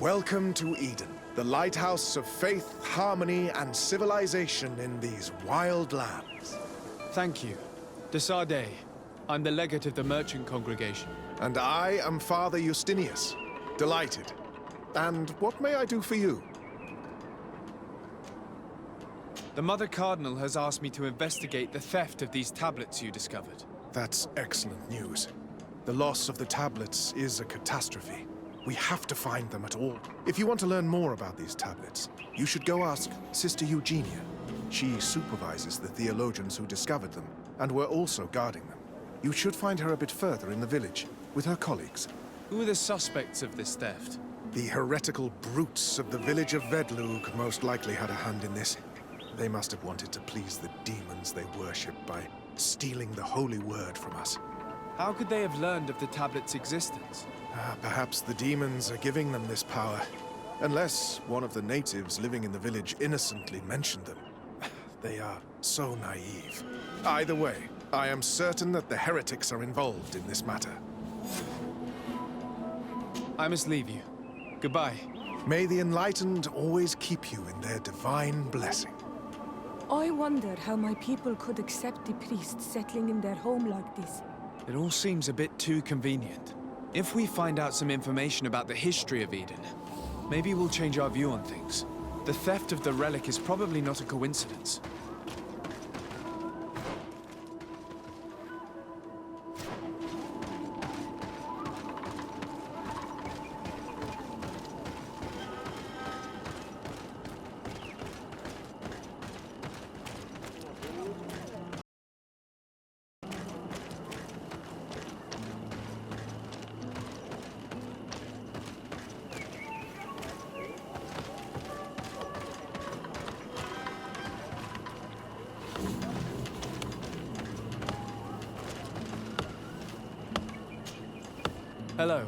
Welcome to Eden, the lighthouse of faith, harmony, and civilization in these wild lands. Thank you. Desade. I'm the legate of the merchant congregation. And I am Father Justinius. Delighted. And what may I do for you? The Mother Cardinal has asked me to investigate the theft of these tablets you discovered. That's excellent news. The loss of the tablets is a catastrophe. We have to find them at all. If you want to learn more about these tablets, you should go ask Sister Eugenia. She supervises the theologians who discovered them, and were also guarding them. You should find her a bit further in the village, with her colleagues. Who are the suspects of this theft? The heretical brutes of the village of Vedlug most likely had a hand in this. They must have wanted to please the demons they worship by stealing the holy word from us. How could they have learned of the tablet's existence? Perhaps the demons are giving them this power. Unless one of the natives living in the village innocently mentioned them. They are so naive. Either way, I am certain that the heretics are involved in this matter. I must leave you. Goodbye. May the enlightened always keep you in their divine blessing. I wonder how my people could accept the priests settling in their home like this. It all seems a bit too convenient. If we find out some information about the history of Eden, maybe we'll change our view on things. The theft of the relic is probably not a coincidence. Hello.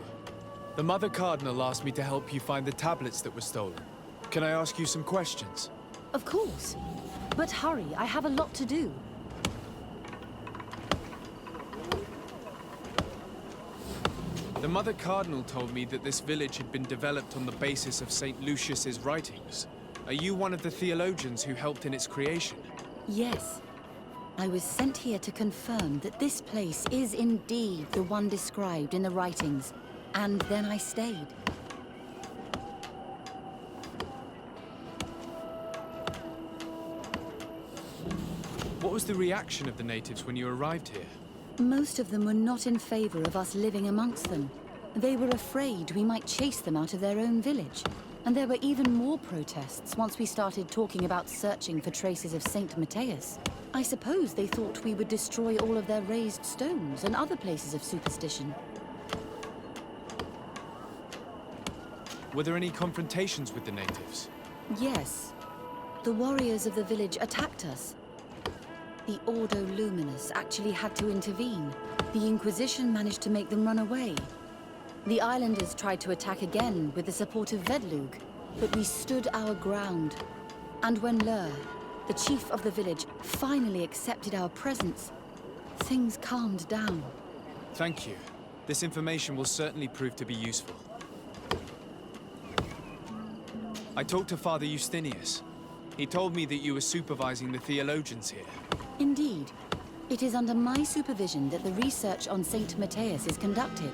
The Mother Cardinal asked me to help you find the tablets that were stolen. Can I ask you some questions? Of course. But hurry, I have a lot to do. The Mother Cardinal told me that this village had been developed on the basis of St. Lucius's writings. Are you one of the theologians who helped in its creation? Yes. I was sent here to confirm that this place is indeed the one described in the writings, and then I stayed. What was the reaction of the natives when you arrived here? Most of them were not in favor of us living amongst them. They were afraid we might chase them out of their own village. And there were even more protests once we started talking about searching for traces of Saint Matthias. I suppose they thought we would destroy all of their raised stones and other places of superstition. Were there any confrontations with the natives? Yes. The warriors of the village attacked us. The Ordo Luminous actually had to intervene. The Inquisition managed to make them run away. The islanders tried to attack again with the support of Vedlug, but we stood our ground. And when Lur, the chief of the village, finally accepted our presence, things calmed down. Thank you. This information will certainly prove to be useful. I talked to Father Justinius. He told me that you were supervising the theologians here. Indeed. It is under my supervision that the research on Saint Matthias is conducted.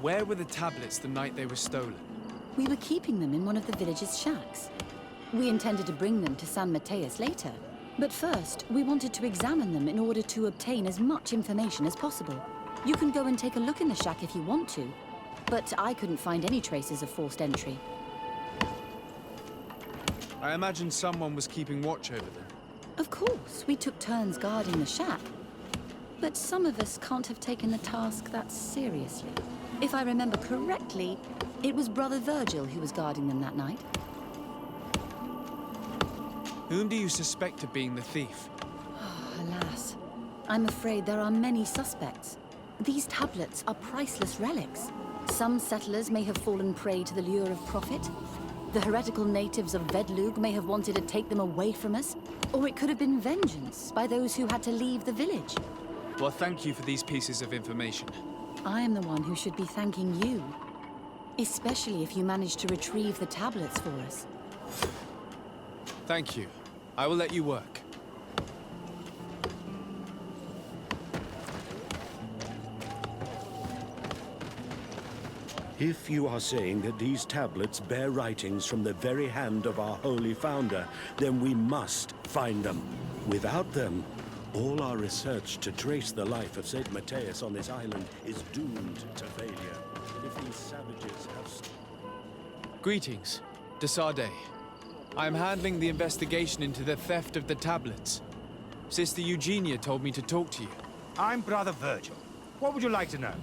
Where were the tablets the night they were stolen? We were keeping them in one of the village's shacks. We intended to bring them to San Matthias later. But first, we wanted to examine them in order to obtain as much information as possible. You can go and take a look in the shack if you want to, but I couldn't find any traces of forced entry. I imagine someone was keeping watch over them. Of course, we took turns guarding the shack. But some of us can't have taken the task that seriously. If I remember correctly, it was Brother Virgil who was guarding them that night. Whom do you suspect of being the thief? Alas, I'm afraid there are many suspects. These tablets are priceless relics. Some settlers may have fallen prey to the lure of profit. The heretical natives of Vedlug may have wanted to take them away from us. Or it could have been vengeance by those who had to leave the village. Well, thank you for these pieces of information. I am the one who should be thanking you. Especially if you managed to retrieve the tablets for us. Thank you. I will let you work. If you are saying that these tablets bear writings from the very hand of our holy founder, then we must find them. Without them, all our research to trace the life of Saint Matthias on this island is doomed to failure. And if these savages have... Greetings, Desade. I am handling the investigation into the theft of the tablets. Sister Eugenia told me to talk to you. I'm Brother Virgil. What would you like to know?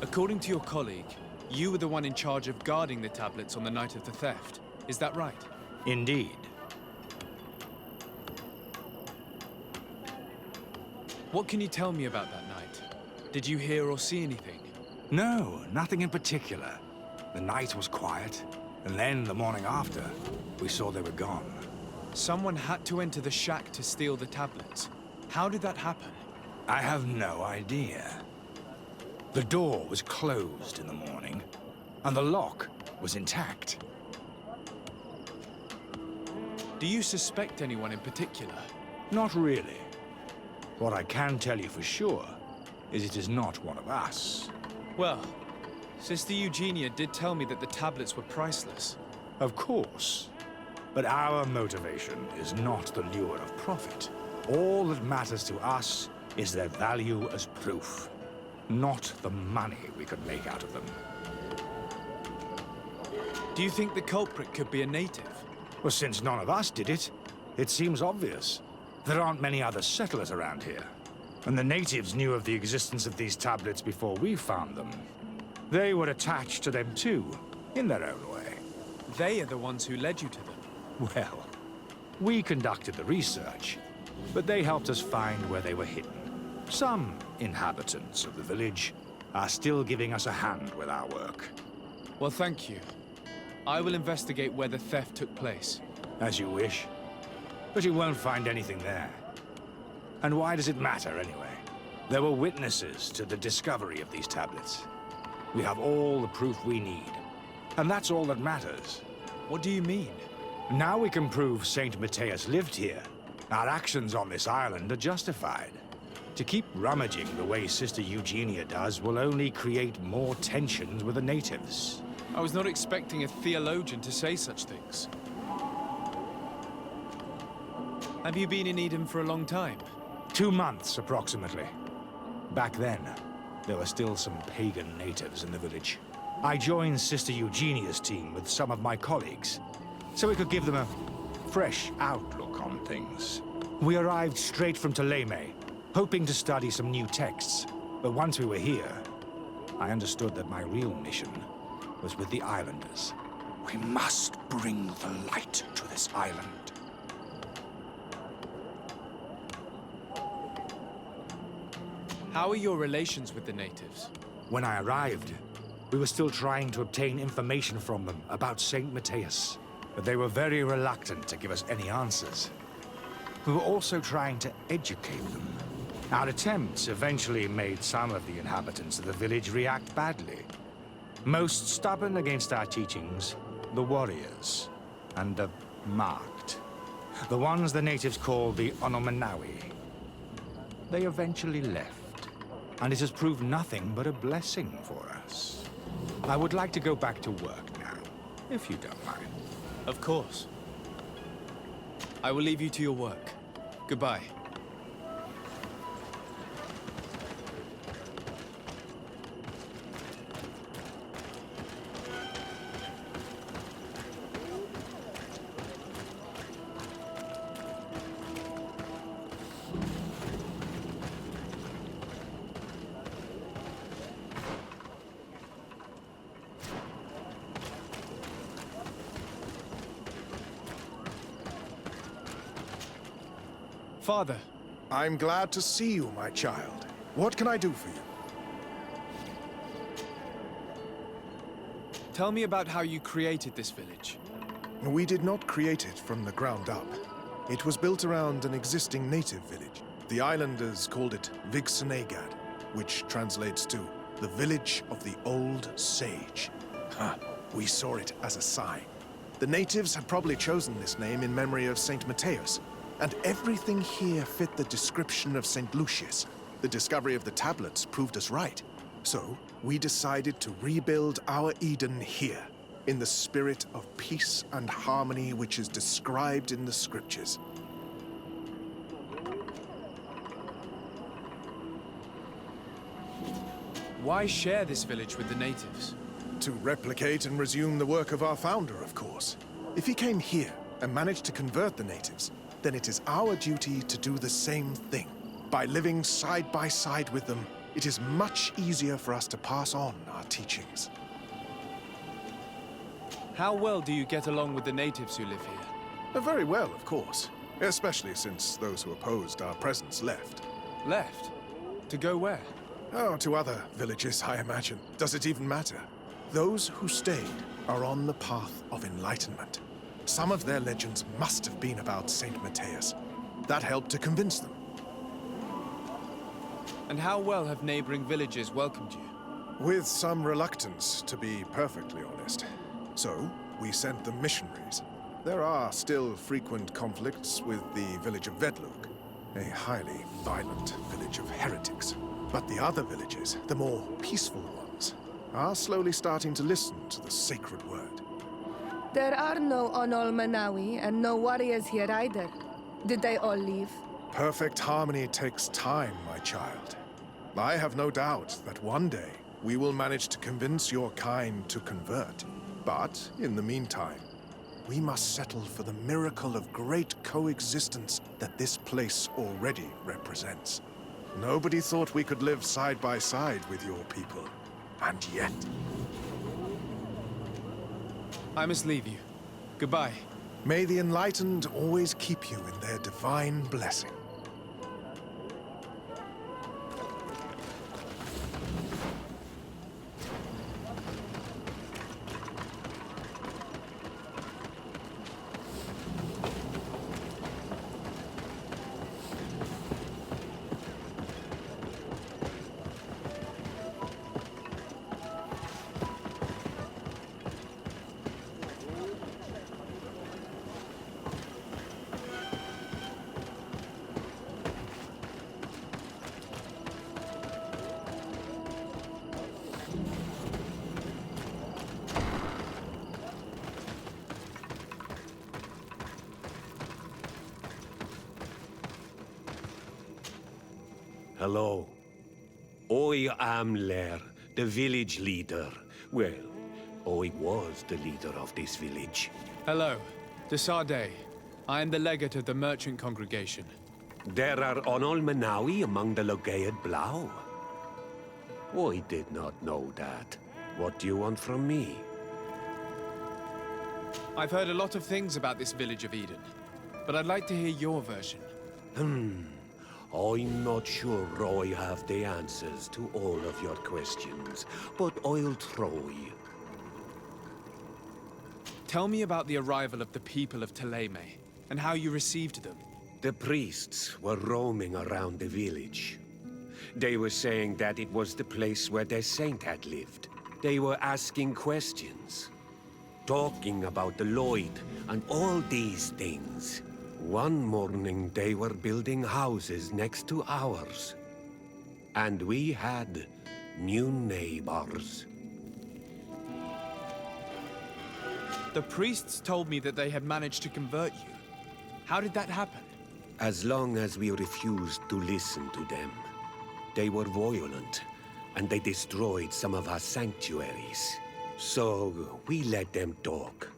According to your colleague, you were the one in charge of guarding the tablets on the night of the theft. Is that right? Indeed. What can you tell me about that night? Did you hear or see anything? No, nothing in particular. The night was quiet, and then the morning after, we saw they were gone. Someone had to enter the shack to steal the tablets. How did that happen? I have no idea. The door was closed in the morning, and the lock was intact. Do you suspect anyone in particular? Not really. What I can tell you for sure is it is not one of us. Well, Sister Eugenia did tell me that the tablets were priceless. Of course. But our motivation is not the lure of profit. All that matters to us is their value as proof, not the money we could make out of them. Do you think the culprit could be a native? Well, since none of us did it, it seems obvious. There aren't many other settlers around here. And the natives knew of the existence of these tablets before we found them. They were attached to them too, in their own way. They are the ones who led you to them. Well, we conducted the research, but they helped us find where they were hidden. Some inhabitants of the village are still giving us a hand with our work. Well, thank you. I will investigate where the theft took place. As you wish. But you won't find anything there. And why does it matter, anyway? There were witnesses to the discovery of these tablets. We have all the proof we need. And that's all that matters. What do you mean? Now we can prove Saint Matthias lived here. Our actions on this island are justified. To keep rummaging the way Sister Eugenia does will only create more tensions with the natives. I was not expecting a theologian to say such things. Have you been in Eden for a long time? 2 months, approximately. Back then, there were still some pagan natives in the village. I joined Sister Eugenia's team with some of my colleagues, so we could give them a fresh outlook on things. We arrived straight from Ptolemy, hoping to study some new texts. But once we were here, I understood that my real mission was with the islanders. We must bring the light to this island. How are your relations with the natives? When I arrived, we were still trying to obtain information from them about Saint Matthias, but they were very reluctant to give us any answers. We were also trying to educate them. Our attempts eventually made some of the inhabitants of the village react badly. Most stubborn against our teachings, the warriors, and the marked. The ones the natives call the Onomanawi. They eventually left, and it has proved nothing but a blessing for us. I would like to go back to work now, if you don't mind. Of course. I will leave you to your work. Goodbye. Father, I'm glad to see you, my child. What can I do for you? tell me about how you created this village. We did not create it from the ground up. It was built around an existing native village. The islanders called it Vigsenegad, which translates to the Village of the Old Sage. We saw it as a sign. The natives had probably chosen this name in memory of Saint Matthias, and everything here fit the description of Saint Lucius. The discovery of the tablets proved us right. So, we decided to rebuild our Eden here, in the spirit of peace and harmony which is described in the scriptures. Why share this village with the natives? To replicate and resume the work of our founder, of course. If he came here and managed to convert the natives, then it is our duty to do the same thing. By living side by side with them, it is much easier for us to pass on our teachings. How well do you get along with the natives who live here? Very well, of course. Especially since those who opposed our presence left. Left? To go where? Oh, to other villages, I imagine. Does it even matter? Those who stayed are on the path of enlightenment. Some of their legends must have been about Saint Matthias. That helped to convince them. And how well have neighboring villages welcomed you? With some reluctance, to be perfectly honest. So, we sent them missionaries. There are still frequent conflicts with the village of Vedlug, a highly violent village of heretics. But the other villages, the more peaceful ones, are slowly starting to listen to the sacred word. There are no Onol Manawi and no warriors here either. Did they all leave? Perfect harmony takes time, my child. I have no doubt that one day we will manage to convince your kind to convert. But, in the meantime, we must settle for the miracle of great coexistence that this place already represents. Nobody thought we could live side by side with your people. And yet... I must leave you. Goodbye. May the enlightened always keep you in their divine blessing. Hello. I am Lair, the village leader. Well, I was the leader of this village. Hello. Desade. I am the legate of the merchant congregation. There are Onol Manawi among the Logead Blau. I did not know that. What do you want from me? I've heard a lot of things about this village of Eden, but I'd like to hear your version. I'm not sure I have the answers to all of your questions, but I'll try. Tell me about the arrival of the people of Teleme, and how you received them. The priests were roaming around the village. They were saying that it was the place where their saint had lived. They were asking questions, talking about the Lloyd and all these things. One morning, they were building houses next to ours. And we had new neighbors. The priests told me that they had managed to convert you. How did that happen? As long as we refused to listen to them, they were violent, and they destroyed some of our sanctuaries. So we let them talk.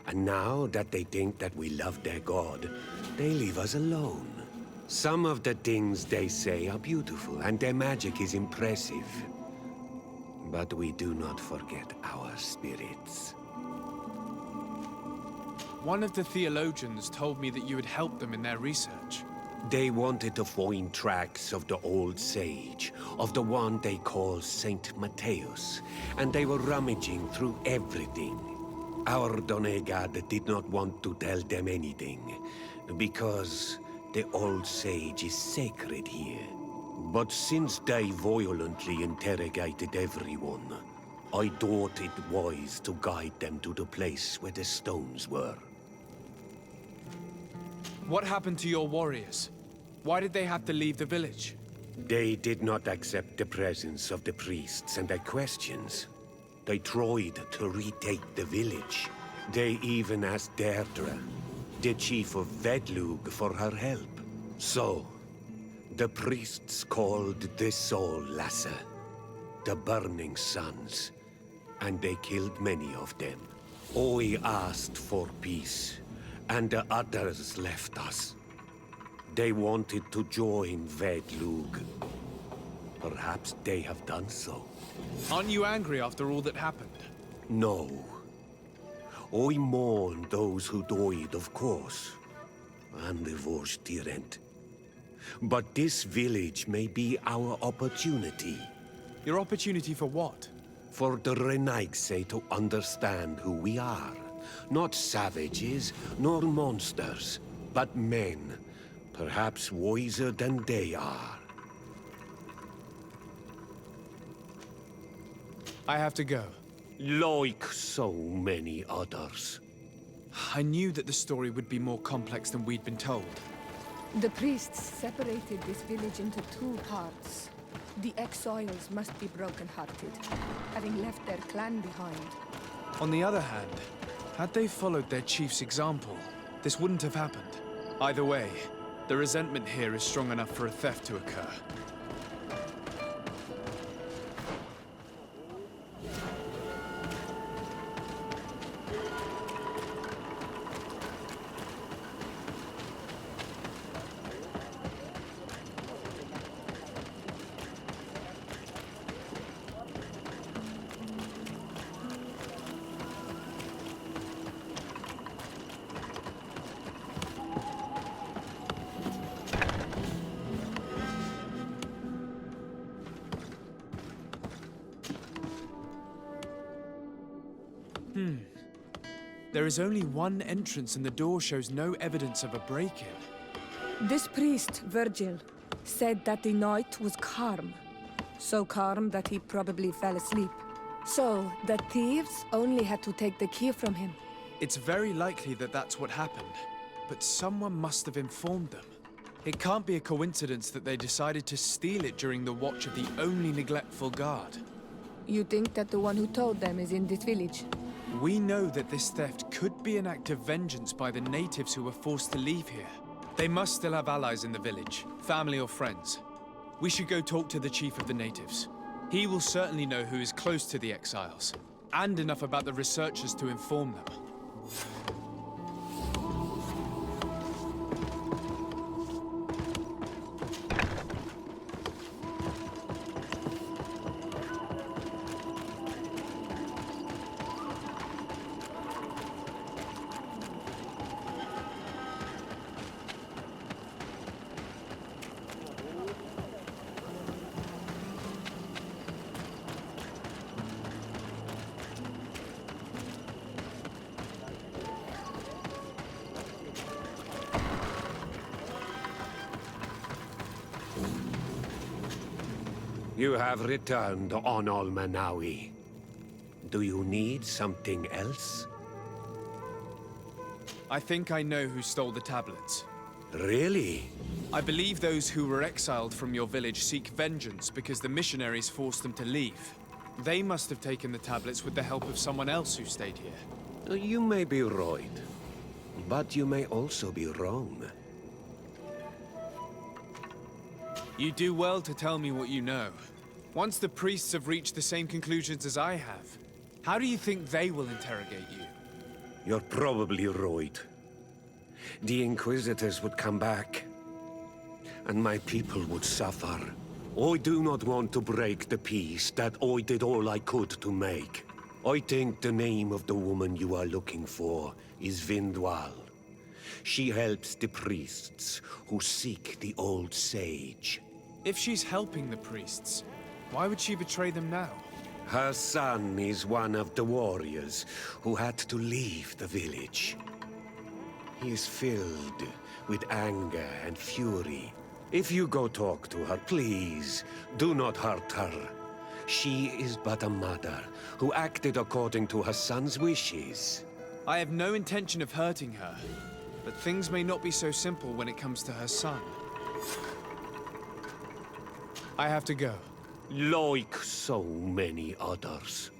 And now that they think that we love their god, they leave us alone. Some of the things they say are beautiful, and their magic is impressive. But we do not forget our spirits. One of the theologians told me that you had helped them in their research. They wanted to find tracks of the old sage, of the one they call Saint Matthias, and they were rummaging through everything. Our Donegad did not want to tell them anything. because the old sage is sacred here. But since they violently interrogated everyone, I thought it wise to guide them to the place where the stones were. What happened to your warriors? Why did they have to leave the village? They did not accept the presence of the priests and their questions. They tried to retake the village. They even asked Deirdre, the chief of Vedlug, for her help. So, the priests called the Soul Lasser, the Burning Suns, and they killed many of them. I asked for peace, and the others left us. They wanted to join Vedlug. Perhaps they have done so. Aren't you angry after all that happened? No. I mourn those who died, of course, and the Vorstyrent. But this village may be our opportunity. Your opportunity for what? For the Renaigse to understand who we are. Not savages, nor monsters, but men, perhaps wiser than they are. I have to go. Like so many others. I knew that the story would be more complex than we'd been told. The priests separated this village into two parts. The exiles must be broken-hearted, having left their clan behind. On the other hand, had they followed their chief's example, this wouldn't have happened. Either way, the resentment here is strong enough for a theft to occur. There is only one entrance and the door shows no evidence of a break-in. This priest, Virgil, said that the night was calm. So calm that he probably fell asleep. So, the thieves only had to take the key from him. It's very likely that that's what happened, but someone must have informed them. It can't be a coincidence that they decided to steal it during the watch of the only neglectful guard. You think that the one who told them is in this village? We know that this theft could be an act of vengeance by the natives who were forced to leave here. They must still have allies in the village, family or friends. We should go talk to the chief of the natives. He will certainly know who is close to the exiles, and enough about the researchers to inform them. You have returned on Almanawi. Do you need something else? I think I know who stole the tablets. Really? I believe those who were exiled from your village seek vengeance because the missionaries forced them to leave. They must have taken the tablets with the help of someone else who stayed here. You may be right, but you may also be wrong. You do well to tell me what you know. Once the priests have reached the same conclusions as I have, how do you think they will interrogate you? You're probably right. The Inquisitors would come back, and my people would suffer. I do not want to break the peace that I did all I could to make. I think the name of the woman you are looking for is Vindwal. She helps the priests who seek the old sage. If she's helping the priests, why would she betray them now? Her son is one of the warriors who had to leave the village. He is filled with anger and fury. If you go talk to her, please, do not hurt her. She is but a mother who acted according to her son's wishes. I have no intention of hurting her, but things may not be so simple when it comes to her son. I have to go. Like so many others.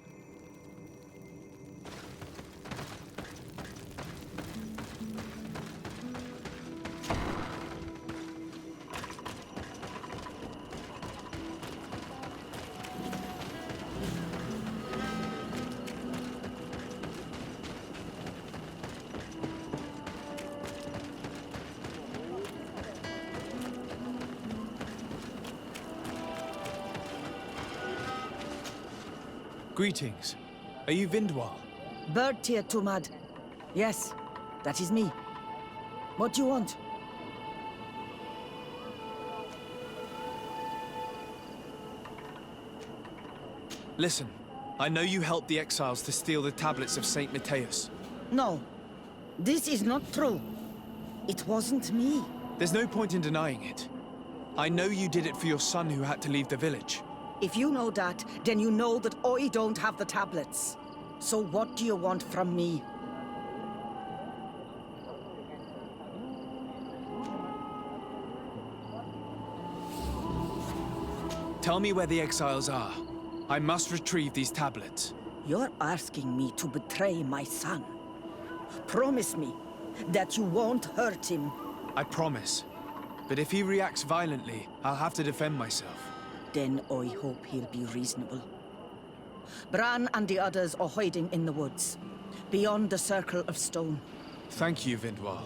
Greetings. Are you Vindwal? Bird-tier Tumad. Yes, that is me. What do you want? Listen, I know you helped the exiles to steal the tablets of Saint Matthias. No, this is not true. It wasn't me. There's no point in denying it. I know you did it for your son who had to leave the village. If you know that, then you know that I don't have the tablets. So what do you want from me? Tell me where the exiles are. I must retrieve these tablets. You're asking me to betray my son. Promise me that you won't hurt him. I promise. But if he reacts violently, I'll have to defend myself. Then I hope he'll be reasonable. Bran and the others are hiding in the woods, beyond the circle of stone. Thank you, Vindwal.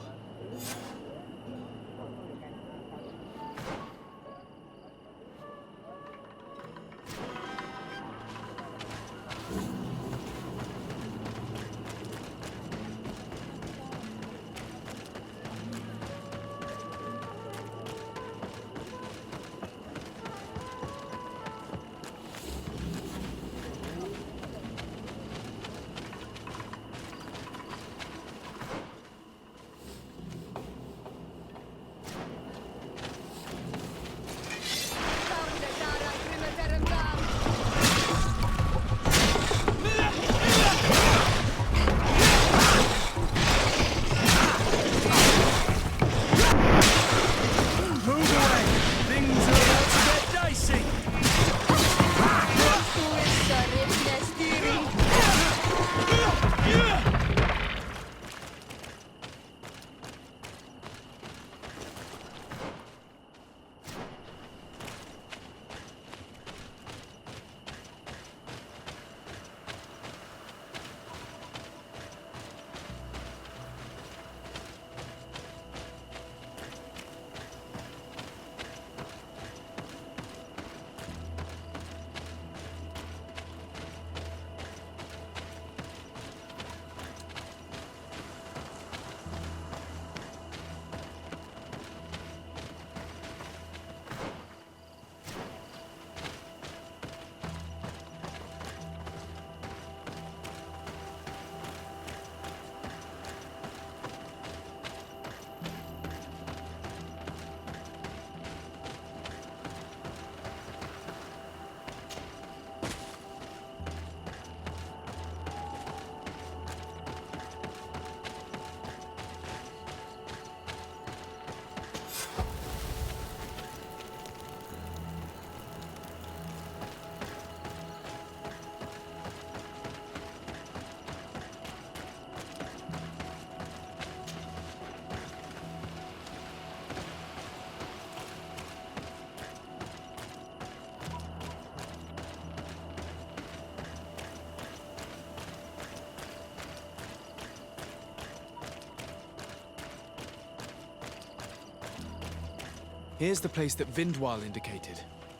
Here's the place that Vindwal indicated.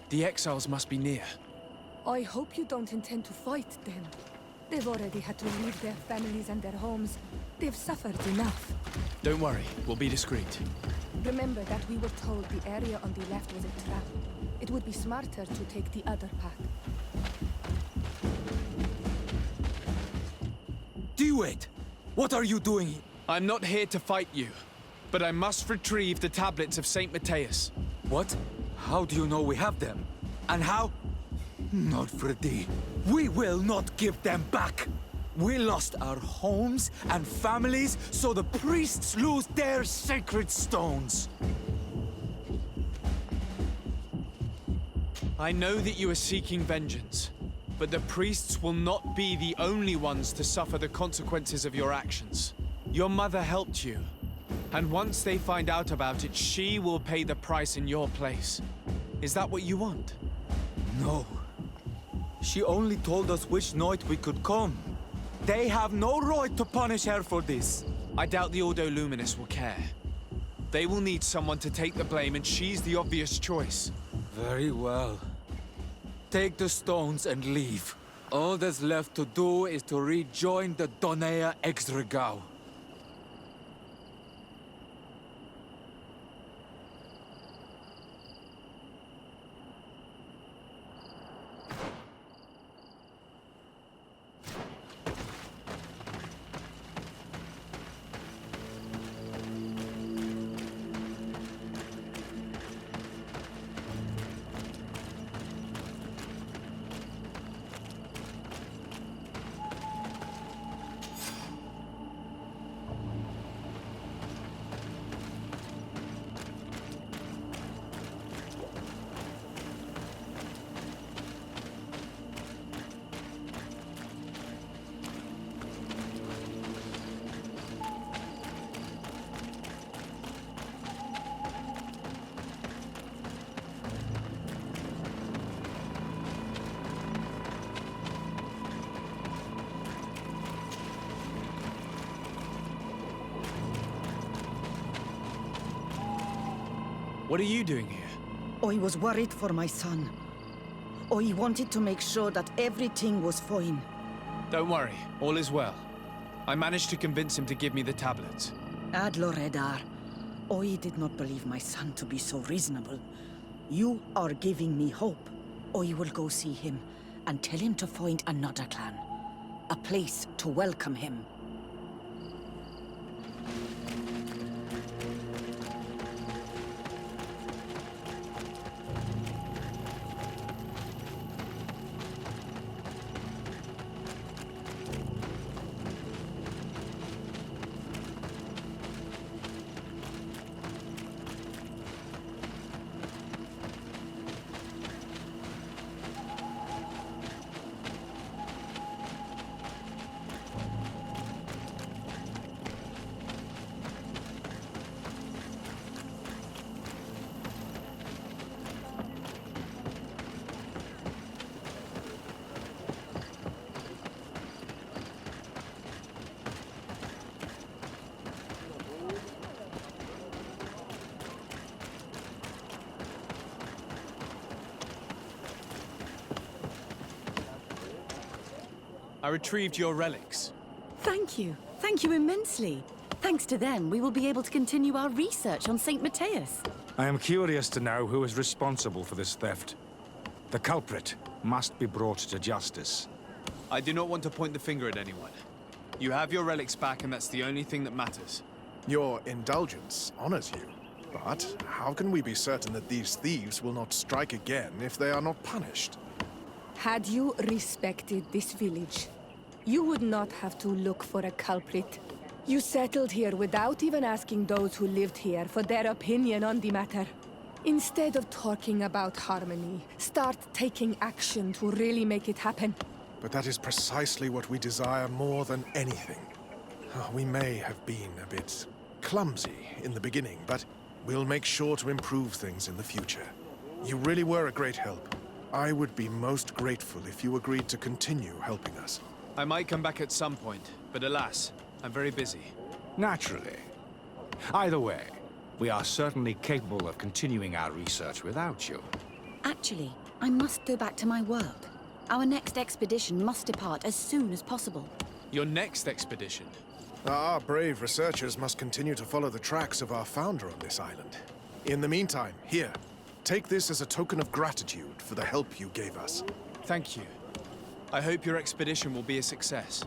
The exiles must be near. I hope you don't intend to fight them. They've already had to leave their families and their homes. They've suffered enough. Don't worry, we'll be discreet. Remember that we were told the area on the left was a trap. It would be smarter to take the other path. Do it! What are you doing? I'm not here to fight you, but I must retrieve the tablets of Saint Matthias. What? How do you know we have them? And how? Not for thee. We will not give them back! We lost our homes and families, so the priests lose their sacred stones. I know that you are seeking vengeance, but the priests will not be the only ones to suffer the consequences of your actions. Your mother helped you, and once they find out about it, she will pay the price in your place. Is that what you want? No. She only told us which night we could come. They have no right to punish her for this. I doubt the Ordo Luminous will care. They will need someone to take the blame, and she's the obvious choice. Very well. Take the stones and leave. All that's left to do is to rejoin the Donea Exregao. What are you doing here? I was worried for my son. I wanted to make sure that everything was fine. Don't worry, all is well. I managed to convince him to give me the tablets. Ad Loredar, I did not believe my son to be so reasonable. You are giving me hope. I will go see him and tell him to find another clan. A place to welcome him. I retrieved your relics. Thank you. Thank you immensely. Thanks to them, we will be able to continue our research on Saint Matthias. I am curious to know who is responsible for this theft. The culprit must be brought to justice. I do not want to point the finger at anyone. You have your relics back, and that's the only thing that matters. Your indulgence honors you. But how can we be certain that these thieves will not strike again if they are not punished? Had you respected this village, you would not have to look for a culprit. You settled here without even asking those who lived here for their opinion on the matter. Instead of talking about harmony, start taking action to really make it happen. But that is precisely what we desire more than anything. We may have been a bit clumsy in the beginning, but we'll make sure to improve things in the future. You really were a great help. I would be most grateful if you agreed to continue helping us. I might come back at some point, but alas, I'm very busy. Naturally. Either way, we are certainly capable of continuing our research without you. Actually, I must go back to my work. Our next expedition must depart as soon as possible. Your next expedition? Our brave researchers must continue to follow the tracks of our founder on this island. In the meantime, here, take this as a token of gratitude for the help you gave us. Thank you. I hope your expedition will be a success.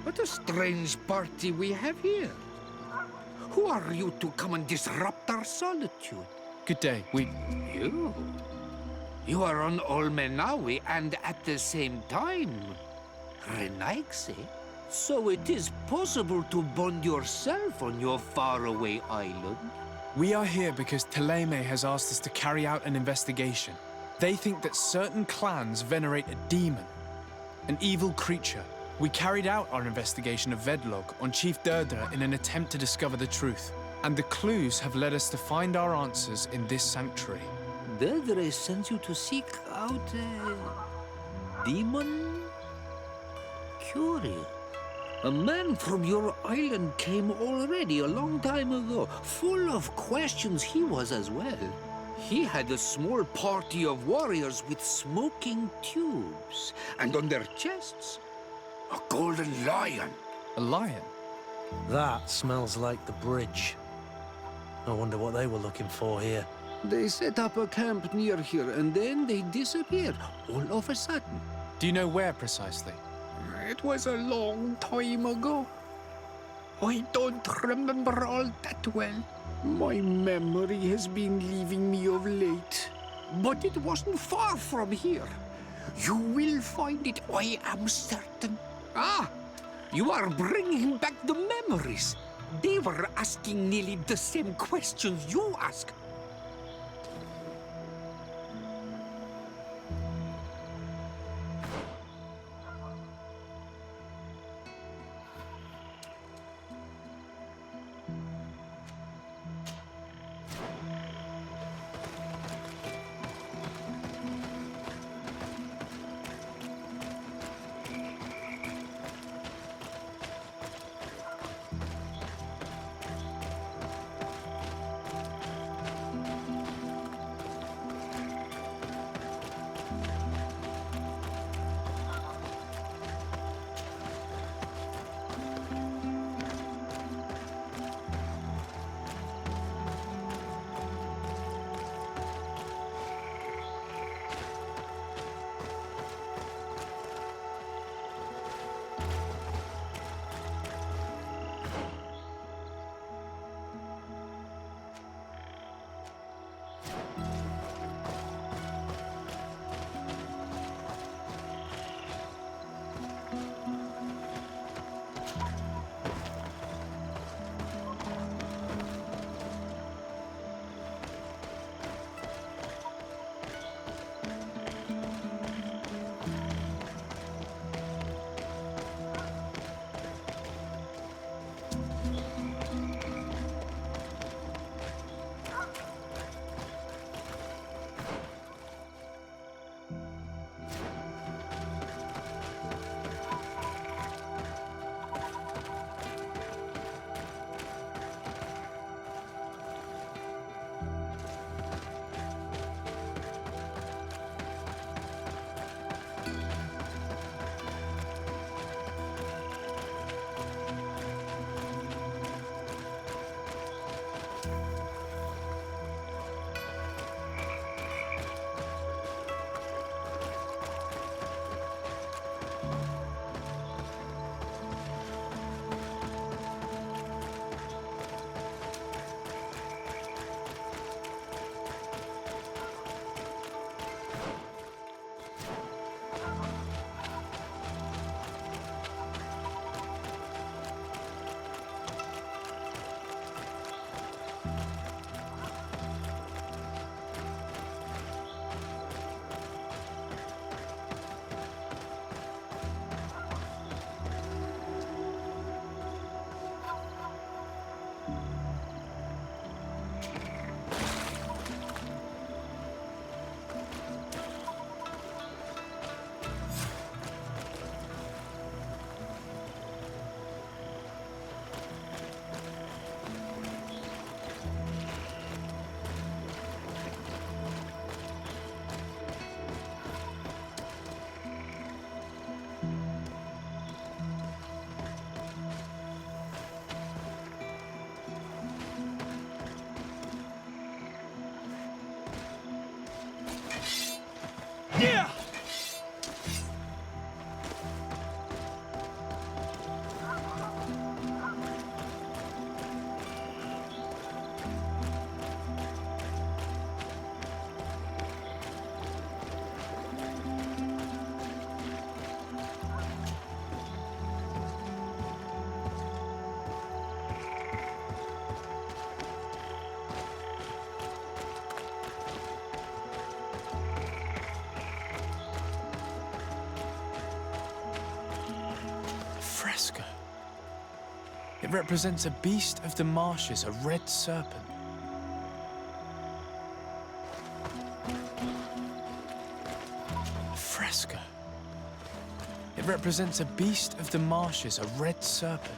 What a strange party we have here. Who are you to come and disrupt our solitude? Good day. You? You are on Olmenawi and at the same time, Renaigse. So it is possible to bond yourself on your faraway island? We are here because Thélème has asked us to carry out an investigation. They think that certain clans venerate a demon, an evil creature. We carried out our investigation of Vedlog on Chief Deirdre in an attempt to discover the truth. And the clues have led us to find our answers in this sanctuary. Deirdre sends you to seek out a demon? Curious. A man from your island came already a long time ago. Full of questions he was as well. He had a small party of warriors with smoking tubes. And on their chests, a golden lion. A lion? That smells like the bridge. I wonder what they were looking for here. They set up a camp near here and then they disappeared all of a sudden. Do you know where precisely? It was a long time ago. I don't remember all that well. My memory has been leaving me of late. But it wasn't far from here. You will find it, I am certain. Ah, you are bringing back the memories. They were asking nearly the same questions you ask. fresco. It represents a beast of the marshes, a red serpent. A fresco. It represents a beast of the marshes, a red serpent.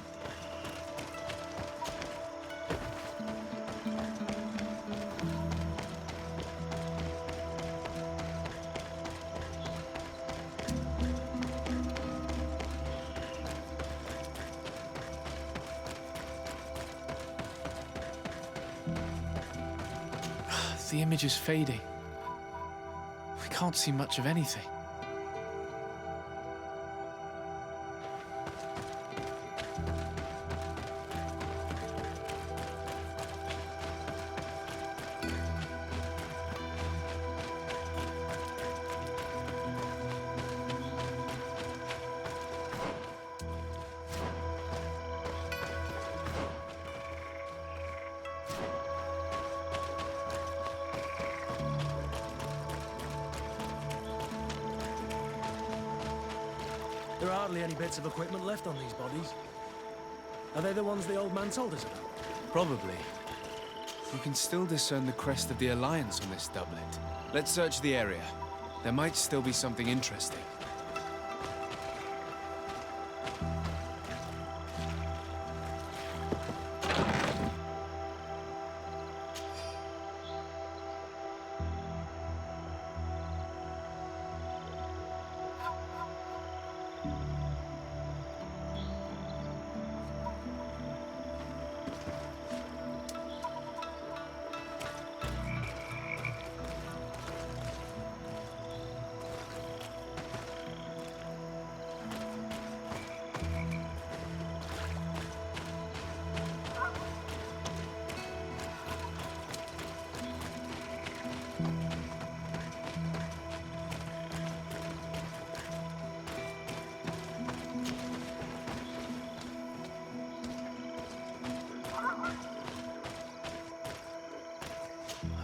The image is fading. We can't see much of anything. There are hardly any bits of equipment left on these bodies. Are they the ones the old man told us about? Probably. You can still discern the crest of the Alliance on this doublet. Let's search the area. There might still be something interesting.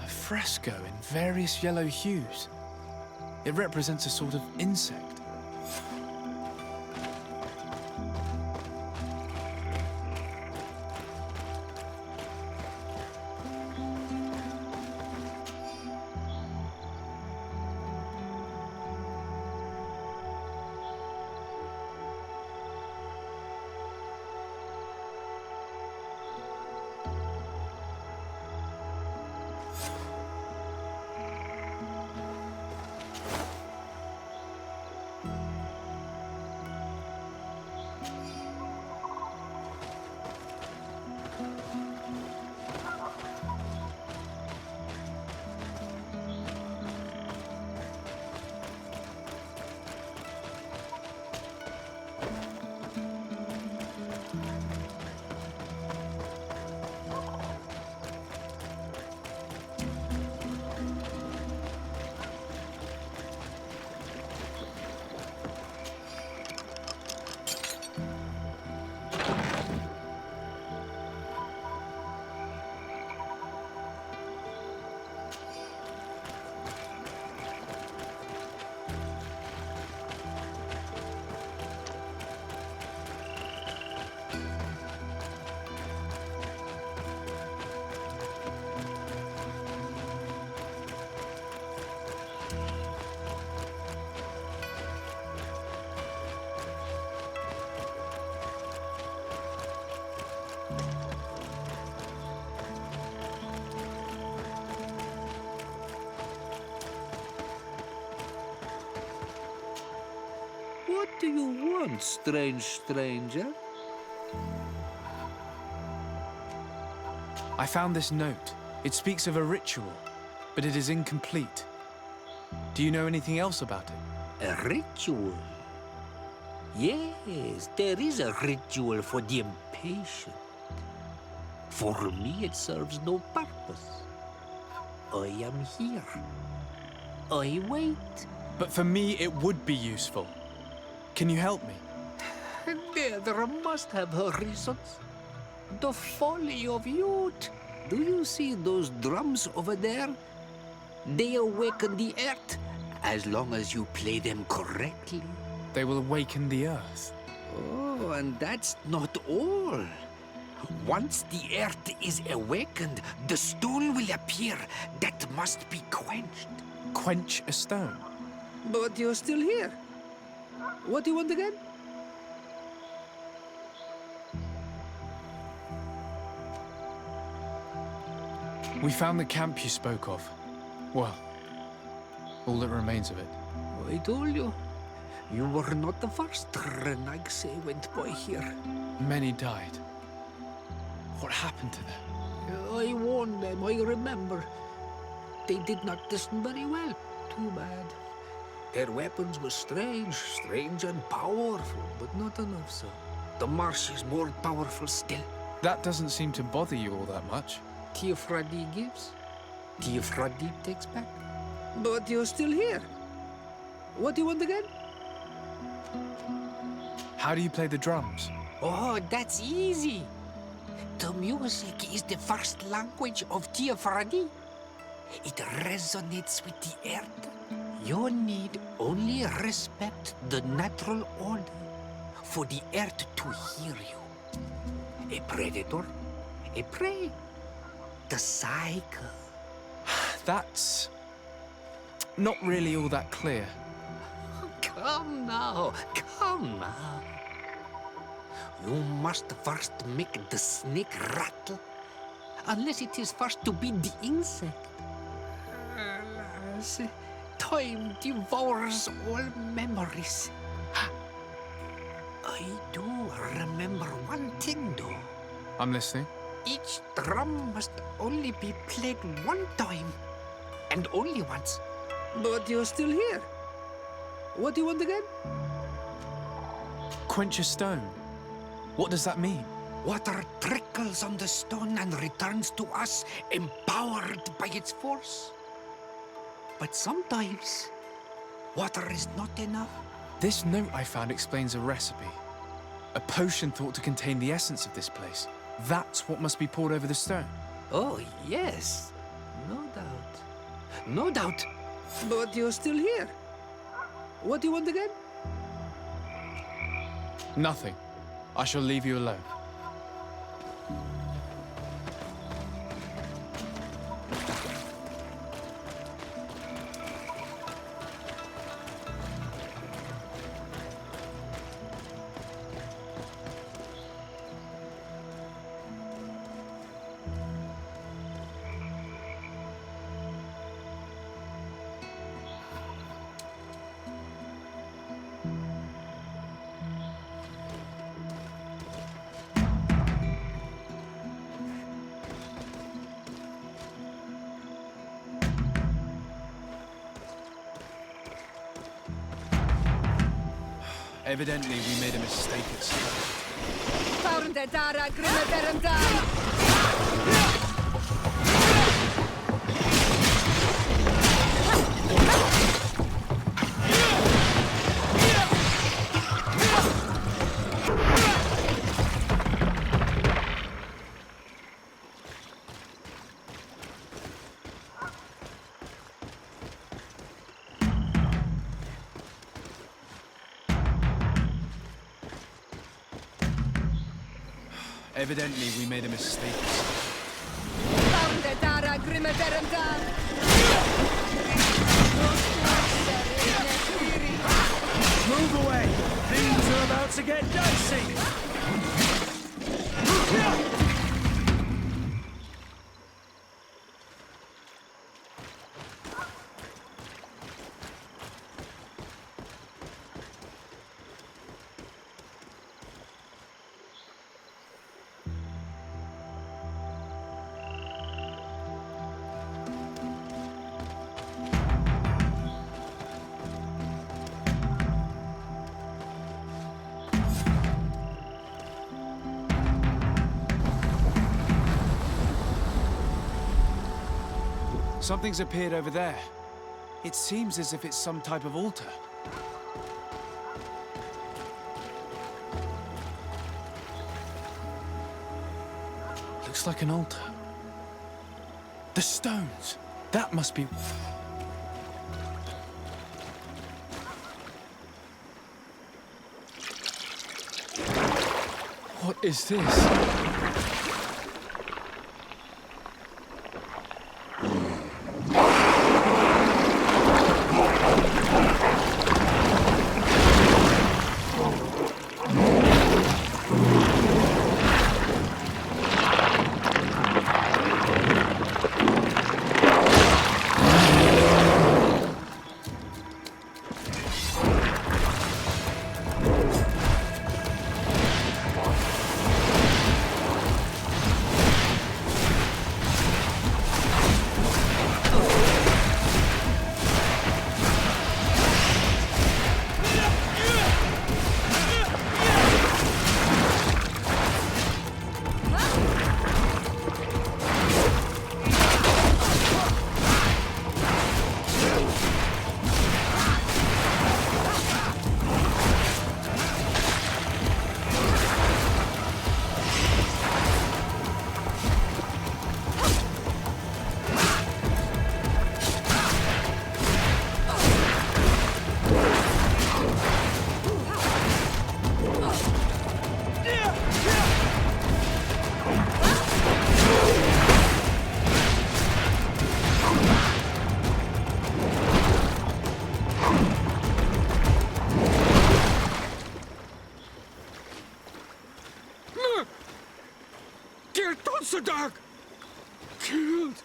A fresco in various yellow hues. It represents a sort of insect. What do you want, strange stranger? I found this note. It speaks of a ritual, but it is incomplete. Do you know anything else about it? A ritual? Yes, there is a ritual for the impatient. For me, it serves no purpose. I am here. I wait. But for me, it would be useful. Can you help me? There must have her reasons. The folly of youth. Do you see those drums over there? They awaken the earth, as long as you play them correctly. They will awaken the earth. Oh, and that's not all. Once the earth is awakened, the stone will appear that must be quenched. Quench a stone? But you're still here. What do you want again? We found the camp you spoke of. Well, all that remains of it. I told you. You were not the first Renaigse went by here. Many died. What happened to them? I warned them, I remember. They did not listen very well. Too bad. Their weapons were strange and powerful, but not enough so. The marsh is more powerful still. That doesn't seem to bother you all that much. Teofradi gives, Teofradi takes back. But you're still here. What do you want again? How do you play the drums? Oh, that's easy. The music is the first language of Teofradi. It resonates with the earth. You need only respect the natural order for the earth to hear you. A predator, a prey. The cycle. That's not really all that clear. Come now, come now. You must first make the snake rattle, unless it is first to be the insect. Alas, time devours all memories. I do remember one thing, though. I'm listening. Each drum must only be played one time, and only once. But you're still here. What do you want again? Quench a stone. What does that mean? Water trickles on the stone and returns to us, empowered by its force. But sometimes, water is not enough. This note I found explains a recipe. A potion thought to contain the essence of this place. That's what must be poured over the stone. Oh, yes. No doubt. No doubt. But you're still here. What do you want again? Nothing. I shall leave you alone. Evidently, we made a mistake at start. Evidently, we made a mistake at start. Move away! Things are about to get dicey! Something's appeared over there. It seems as if it's some type of altar. Looks like an altar. The stones! That must be... What is this? Killed!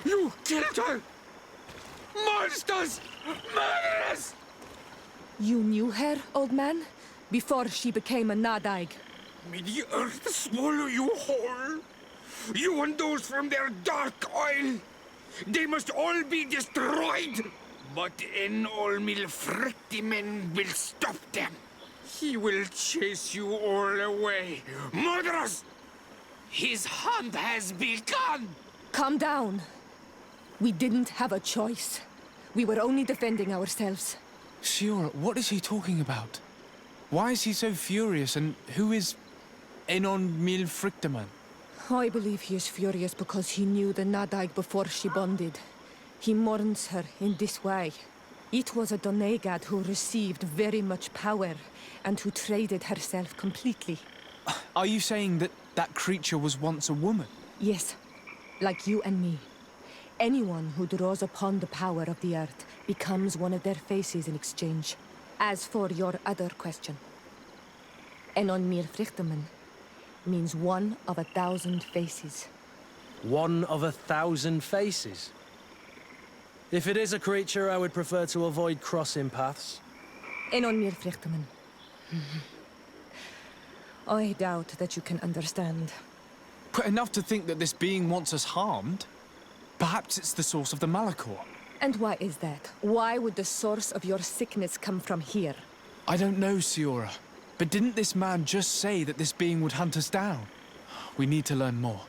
You killed her! Monsters! Murderers! You knew her, old man? Before she became a Nadaig? May the earth swallow you whole! You and those from their dark oil! They must all be destroyed! But Enolmil Frictimen will stop them! He will chase you all away! Murderers! His hunt has begun! Calm down. We didn't have a choice. We were only defending ourselves. Siora, what is he talking about? Why is he so furious, and who is Enon Mil Frictaman? I believe he is furious because he knew the Nadaig before she bonded. He mourns her in this way. It was a Donegad who received very much power, and who traded herself completely. Are you saying that that creature was once a woman? Yes, like you and me. Anyone who draws upon the power of the earth becomes one of their faces in exchange. As for your other question, Enon Mir Frichteman means one of 1,000 faces. One of 1,000 faces? If it is a creature, I would prefer to avoid crossing paths. Enon Mir Frichteman. I doubt that you can understand. But enough to think that this being wants us harmed? Perhaps it's the source of the Malachor. And why is that? Why would the source of your sickness come from here? I don't know, Siora. But didn't this man just say that this being would hunt us down? We need to learn more.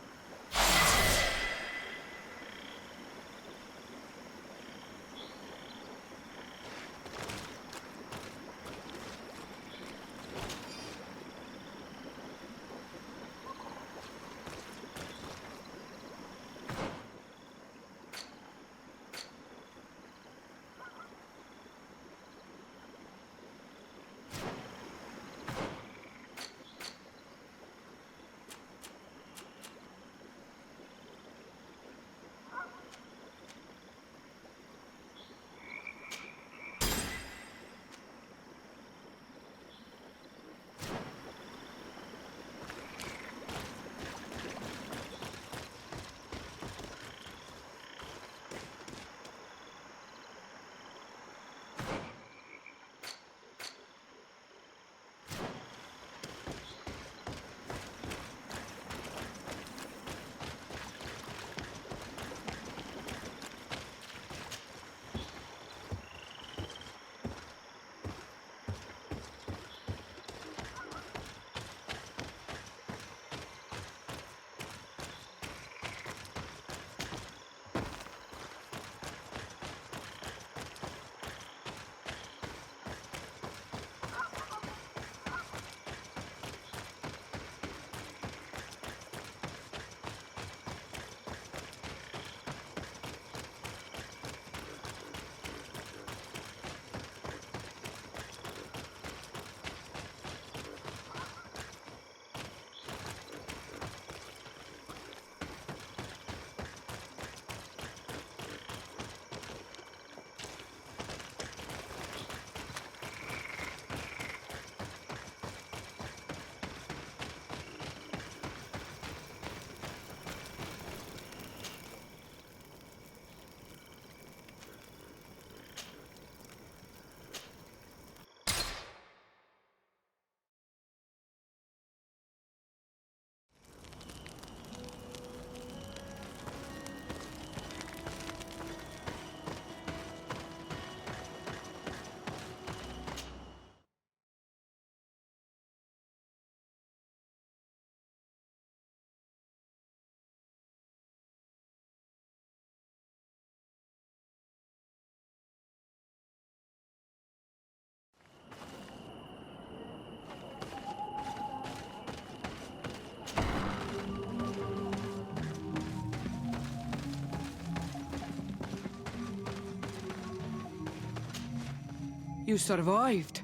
You survived.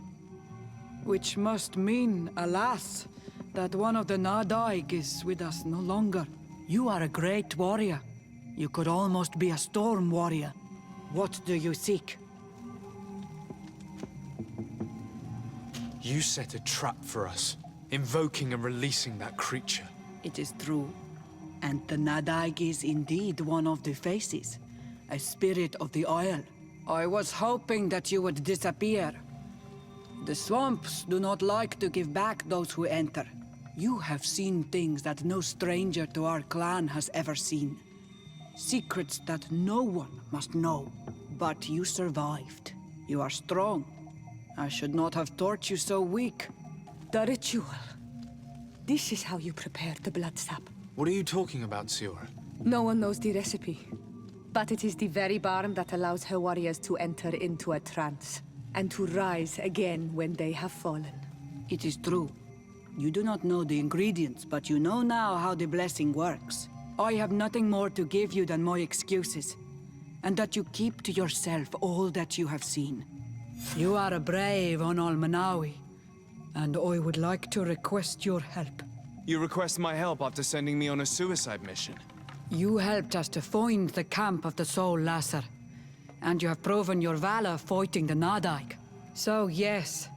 Which must mean, alas, that one of the Nadaig is with us no longer. You are a great warrior. You could almost be a storm warrior. What do you seek? You set a trap for us, invoking and releasing that creature. It is true. And the Nadaig is indeed one of the faces. A spirit of the Isle. I was hoping that you would disappear. The swamps do not like to give back those who enter. You have seen things that no stranger to our clan has ever seen. Secrets that no one must know. But you survived. You are strong. I should not have thought you so weak. The ritual. This is how you prepare the blood sap. What are you talking about, Siora? No one knows the recipe. But it is the very barn that allows her warriors to enter into a trance. And to rise again when they have fallen. It is true. You do not know the ingredients, but you know now how the blessing works. I have nothing more to give you than my excuses. And that you keep to yourself all that you have seen. You are a brave on Almanawi, and I would like to request your help. You request my help after sending me on a suicide mission. You helped us to find the camp of the Soul Lasser, and you have proven your valor fighting the Nadaig. So yes,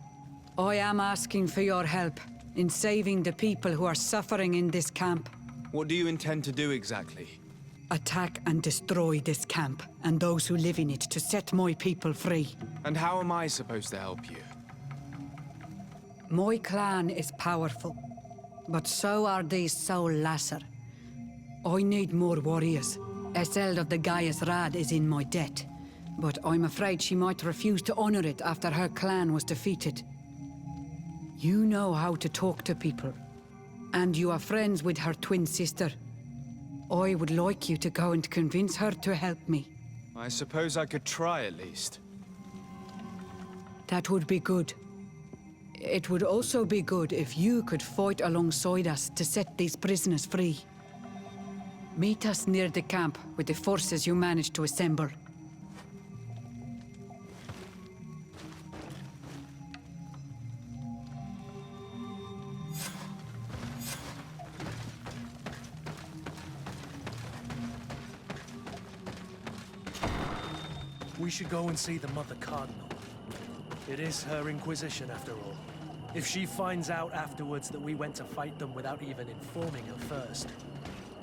I am asking for your help in saving the people who are suffering in this camp. What do you intend to do exactly? Attack and destroy this camp, and those who live in it, to set my people free. And how am I supposed to help you? My clan is powerful, but so are these Soul Lasser. I need more warriors. Eseld of the Gaius Rad is in my debt, but I'm afraid she might refuse to honor it after her clan was defeated. You know how to talk to people, and you are friends with her twin sister. I would like you to go and convince her to help me. I suppose I could try at least. That would be good. It would also be good if you could fight alongside us to set these prisoners free. Meet us near the camp with the forces you managed to assemble. We should go and see the Mother Cardinal. It is her Inquisition, after all. If she finds out afterwards that we went to fight them without even informing her first,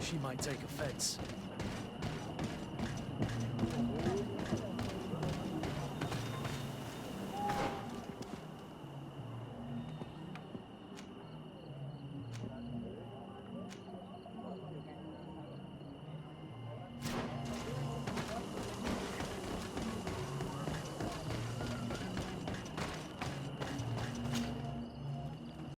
she might take offense.